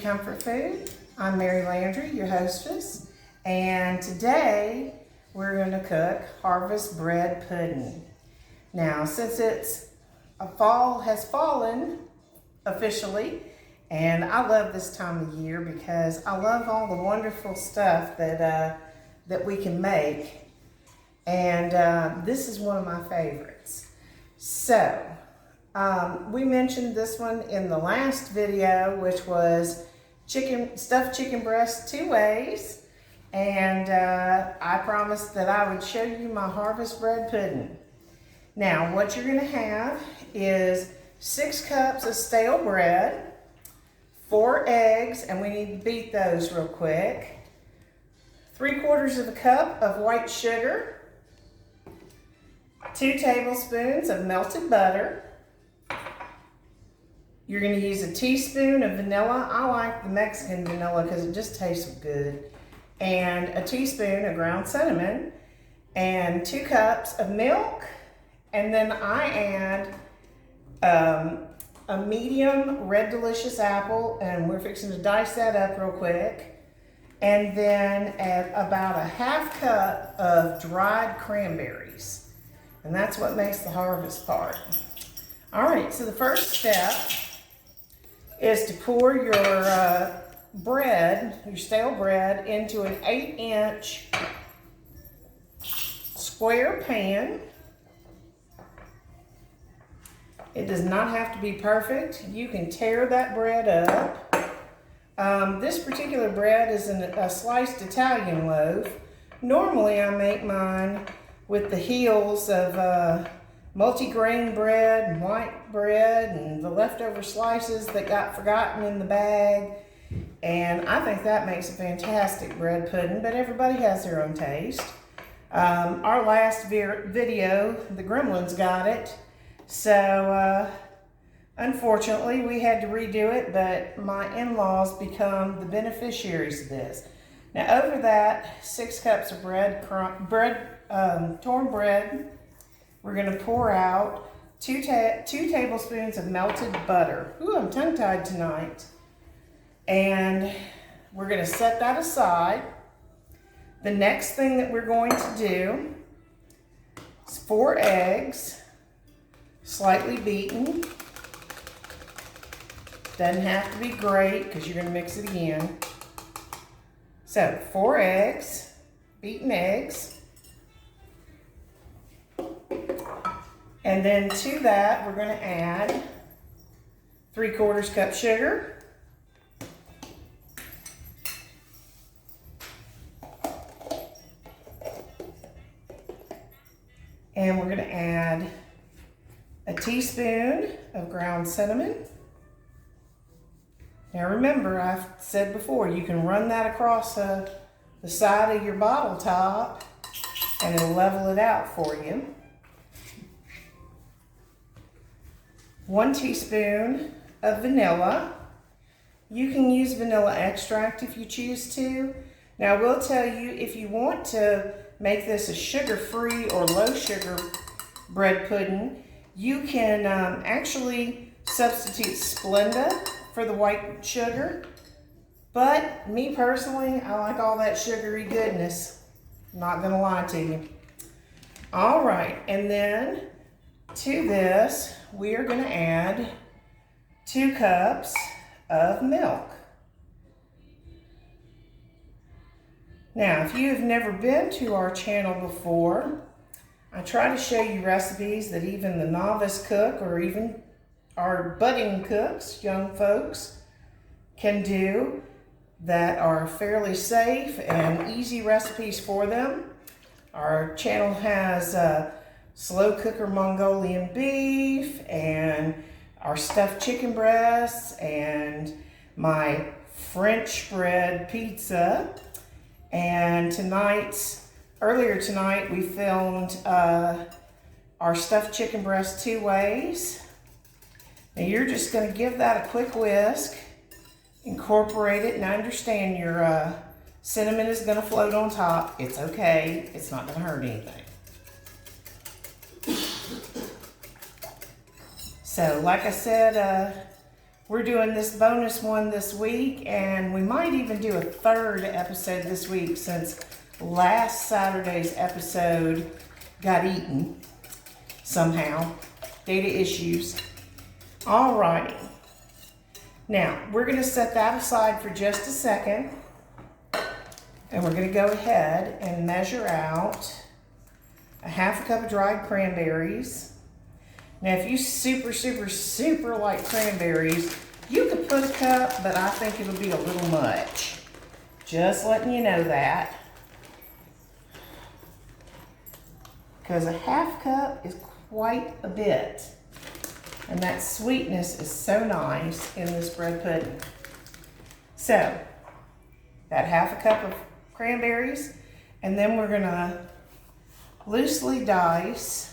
Comfort Food. I'm Mary Landry, your hostess, and today we're going to cook harvest bread pudding. Now, since fall has fallen officially, and I love this time of year because I love all the wonderful stuff that we can make, and this is one of my favorites. So, we mentioned this one in the last video, which was stuffed chicken breast 2 ways. And I promised that I would show you my harvest bread pudding. Now, what you're gonna have is 6 cups of stale bread, 4 eggs, and we need to beat those real quick, 3/4 of a cup of white sugar, 2 tablespoons of melted butter. You're going to use a teaspoon of vanilla. I like the Mexican vanilla because it just tastes good. And a teaspoon of ground cinnamon. And 2 cups of milk. And then I add a medium red delicious apple. And we're fixing to dice that up real quick. And then add about a 1/2 cup of dried cranberries. And that's what makes the harvest part. All right, so the first step is to pour your your stale bread, into an 8-inch square pan. It does not have to be perfect. You can tear that bread up. This particular bread is a sliced Italian loaf. Normally I make mine with the heels of multi-grain bread and white bread and the leftover slices that got forgotten in the bag. And I think that makes a fantastic bread pudding, but everybody has their own taste. Our last video, the gremlins got it. So unfortunately we had to redo it, but my in-laws become the beneficiaries of this. Now over that 6 cups of torn bread, we're going to pour out 2 tablespoons of melted butter. Ooh, I'm tongue-tied tonight. And we're going to set that aside. The next thing that we're going to do is 4 eggs, slightly beaten. Doesn't have to be great because you're going to mix it again. So 4 eggs, beaten eggs. And then to that, we're going to add 3/4 cup sugar. And we're going to add a teaspoon of ground cinnamon. Now remember, I've said before, you can run that across the side of your bottle top and it'll level it out for you. 1 teaspoon of vanilla. You can use vanilla extract if you choose to. Now I will tell you, if you want to make this a sugar-free or low-sugar bread pudding, you can actually substitute Splenda for the white sugar. But me personally, I like all that sugary goodness. I'm not gonna lie to you. All right, and then to this, we are going to add 2 cups of milk. Now, if you have never been to our channel before, I try to show you recipes that even the novice cook or even our budding cooks, young folks, can do that are fairly safe and easy recipes for them. Our channel has slow cooker Mongolian beef and our stuffed chicken breasts and my French bread pizza. And earlier tonight we filmed our stuffed chicken breast 2 ways. Now you're just going to give that a quick whisk, incorporate it, and I understand your cinnamon is going to float on top. It's okay, it's not going to hurt anything. So like I said we're doing this bonus one this week, and we might even do a third episode this week since last Saturday's episode got eaten somehow. Data issues. Alrighty. Now, we're going to set that aside for just a second, and we're going to go ahead and measure out a half a cup of dried cranberries. Now, if you super like cranberries, you could put a cup, but I think it'll be a little much. Just letting you know that. Because a half cup is quite a bit. And that sweetness is so nice in this bread pudding. So, that half a cup of cranberries, and then we're gonna loosely dice.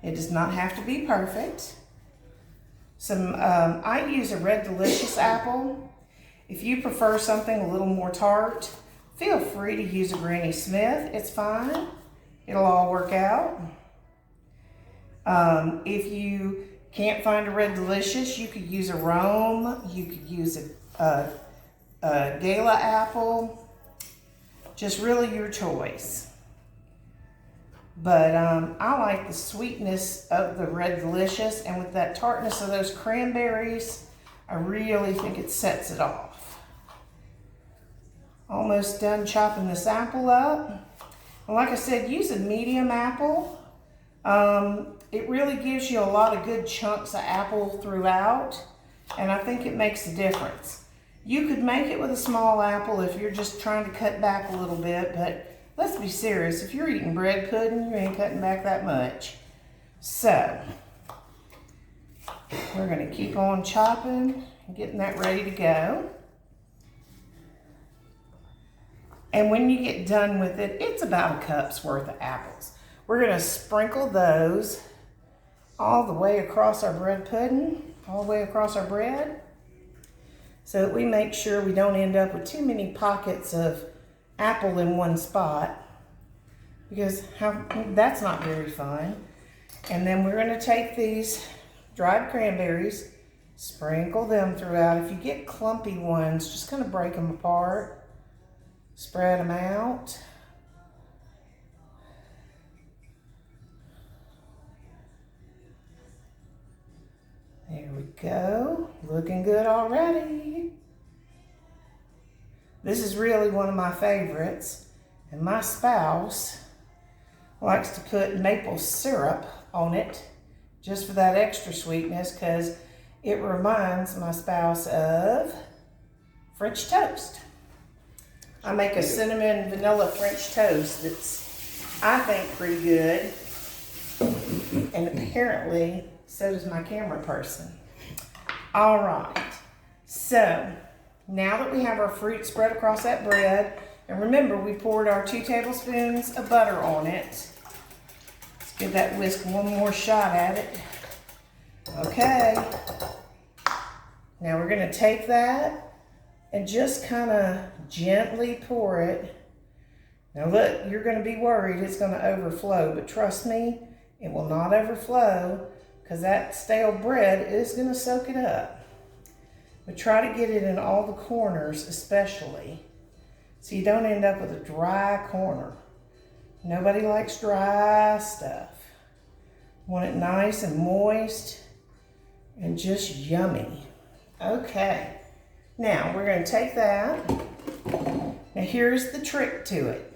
It does not have to be perfect. I use a Red Delicious apple. If you prefer something a little more tart, feel free to use a Granny Smith. It's fine. It'll all work out. If you can't find a Red Delicious, you could use a Roma. You could use a Gala apple. Just really your choice. But I like the sweetness of the Red Delicious, and with that tartness of those cranberries, I really think it sets it off. Almost done chopping this apple up. And like I said, use a medium apple. It really gives you a lot of good chunks of apple throughout, and I think it makes a difference. You could make it with a small apple if you're just trying to cut back a little bit, but let's be serious, if you're eating bread pudding, you ain't cutting back that much. So, we're gonna keep on chopping and getting that ready to go. And when you get done with it, it's about a cup's worth of apples. We're gonna sprinkle those all the way across our bread pudding, all the way across our bread, so that we make sure we don't end up with too many pockets of apple in one spot, because that's not very fun. And then we're going to take these dried cranberries, sprinkle them throughout. If you get clumpy ones, just kind of break them apart, spread them out. There we go, looking good already. This is really one of my favorites, and my spouse likes to put maple syrup on it just for that extra sweetness, because it reminds my spouse of French toast. I make a cinnamon vanilla French toast that's, I think, pretty good, and apparently so does my camera person. All right, so now that we have our fruit spread across that bread, and remember we poured our 2 tablespoons of butter on it. Let's give that whisk one more shot at it. Okay. Now we're gonna take that and just kind of gently pour it. Now look, you're gonna be worried it's gonna overflow, but trust me, it will not overflow, because that stale bread is gonna soak it up. But try to get it in all the corners especially, so you don't end up with a dry corner. Nobody likes dry stuff. Want it nice and moist and just yummy. Okay, now we're gonna take that. Now here's the trick to it.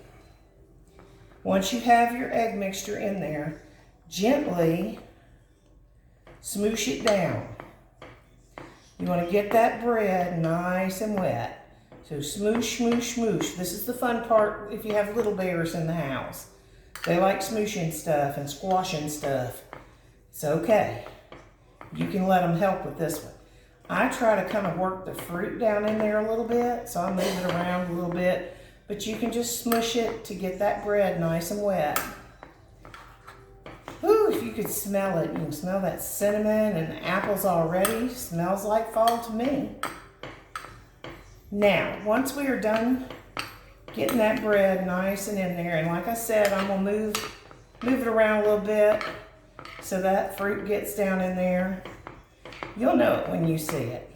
Once you have your egg mixture in there, gently smoosh it down. You want to get that bread nice and wet. So smoosh, smoosh, smoosh. This is the fun part if you have little bears in the house. They like smooshing stuff and squashing stuff. It's okay. You can let them help with this one. I try to kind of work the fruit down in there a little bit, so I move it around a little bit, but you can just smush it to get that bread nice and wet. Ooh, if you could smell it, you can smell that cinnamon and the apples already. Smells like fall to me. Now, once we are done getting that bread nice and in there, and like I said, I'm gonna move it around a little bit so that fruit gets down in there. You'll know it when you see it.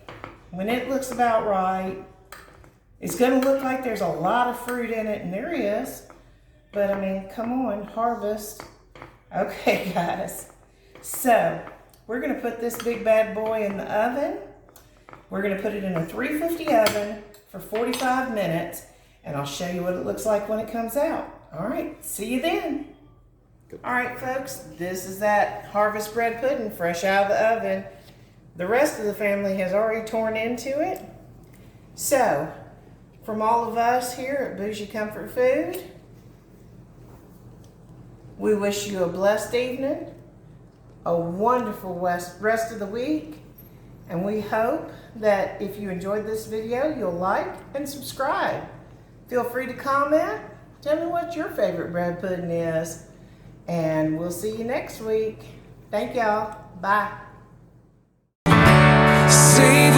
When it looks about right, it's gonna look like there's a lot of fruit in it, and there is. But I mean, come on, harvest. Okay, guys. So, we're gonna put this big bad boy in the oven. We're gonna put it in a 350 oven for 45 minutes, and I'll show you what it looks like when it comes out. All right, see you then. All right, folks, this is that harvest bread pudding fresh out of the oven. The rest of the family has already torn into it. So, from all of us here at Bougie Comfort Food, we wish you a blessed evening, a wonderful rest of the week, and we hope that if you enjoyed this video, you'll like and subscribe. Feel free to comment. Tell me what your favorite bread pudding is, and we'll see you next week. Thank y'all. Bye. See